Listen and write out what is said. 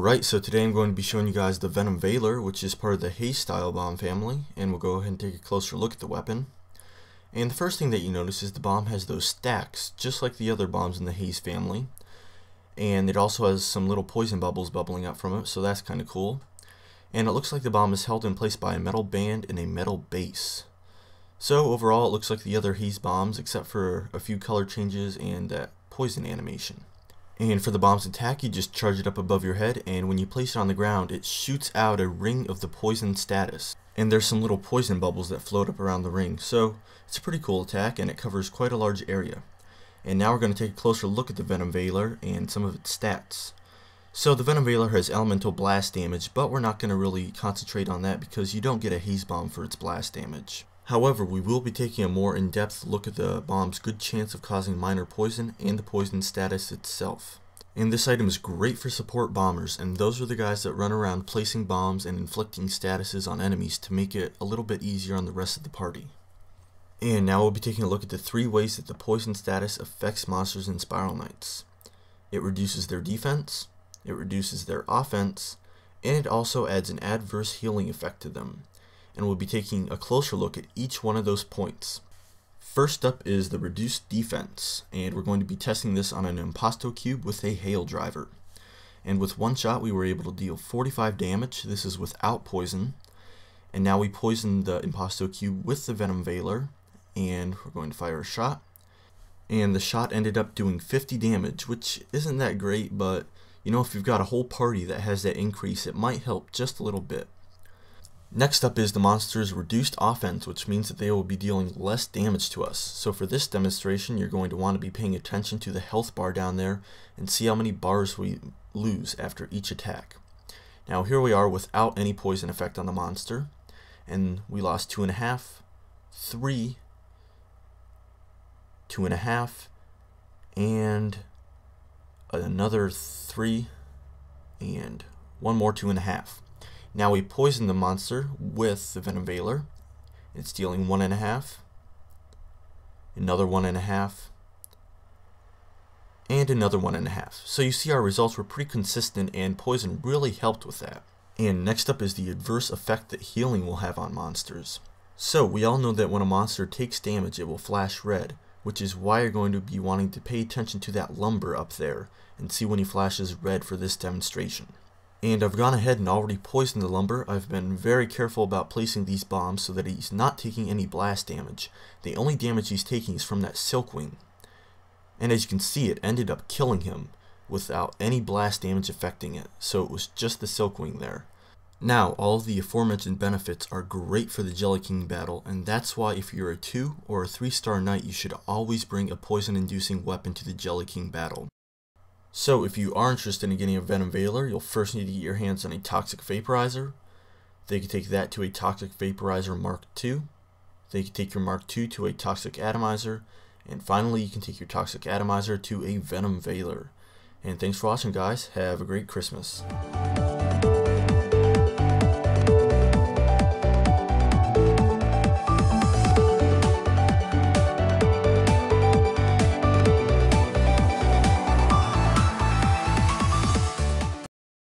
Alright, so today I'm going to be showing you guys the Venom Veiler, which is part of the Haze style bomb family, and we'll go ahead and take a closer look at the weapon. And the first thing that you notice is the bomb has those stacks, just like the other bombs in the Haze family. And it also has some little poison bubbles bubbling up from it, so that's kind of cool. And it looks like the bomb is held in place by a metal band and a metal base. So overall it looks like the other Haze bombs, except for a few color changes and that poison animation. And for the bomb's attack, you just charge it up above your head, and when you place it on the ground, it shoots out a ring of the poison status. And there's some little poison bubbles that float up around the ring, so it's a pretty cool attack, and it covers quite a large area. And now we're going to take a closer look at the Venom Veiler and some of its stats. So the Venom Veiler has elemental blast damage, but we're not going to really concentrate on that because you don't get a Haze bomb for its blast damage. However, we will be taking a more in-depth look at the bomb's good chance of causing minor poison and the poison status itself. And this item is great for support bombers, and those are the guys that run around placing bombs and inflicting statuses on enemies to make it a little bit easier on the rest of the party. And now we'll be taking a look at the 3 ways that the poison status affects monsters in Spiral Knights. It reduces their defense, it reduces their offense, and it also adds an adverse healing effect to them. And we'll be taking a closer look at each one of those points. First up is the reduced defense, and we're going to be testing this on an Impasto Cube with a Hail Driver. And with one shot we were able to deal 45 damage. This is without poison. And now we poisoned the Impasto Cube with the Venom Veiler, and we're going to fire a shot. And the shot ended up doing 50 damage, which isn't that great, but you know, if you've got a whole party that has that increase, it might help just a little bit. Next up is the monster's reduced offense, which means that they will be dealing less damage to us. So for this demonstration, you're going to want to be paying attention to the health bar down there and see how many bars we lose after each attack. Now here we are without any poison effect on the monster, and we lost 2.5, 3, 2.5, and another 3, and one more 2.5. Now we poison the monster with the Venom Veiler. It's dealing 1.5, another 1.5, and another 1.5. So you see our results were pretty consistent, and poison really helped with that. And next up is the adverse effect that healing will have on monsters. So we all know that when a monster takes damage, it will flash red, which is why you're going to be wanting to pay attention to that lumber up there and see when he flashes red for this demonstration. And I've gone ahead and already poisoned the lumber. I've been very careful about placing these bombs so that he's not taking any blast damage. The only damage he's taking is from that Silkwing. And as you can see, it ended up killing him without any blast damage affecting it. So it was just the Silkwing there. Now, all of the aforementioned benefits are great for the Jelly King battle, and that's why if you're a 2 or a 3-star knight, you should always bring a poison-inducing weapon to the Jelly King battle. So if you are interested in getting a Venom Veiler, you'll first need to get your hands on a Toxic Vaporizer. They can take that to a Toxic Vaporizer Mark II. They can take your Mark II to a Toxic Atomizer. And finally, you can take your Toxic Atomizer to a Venom Veiler. And thanks for watching, guys. Have a great Christmas.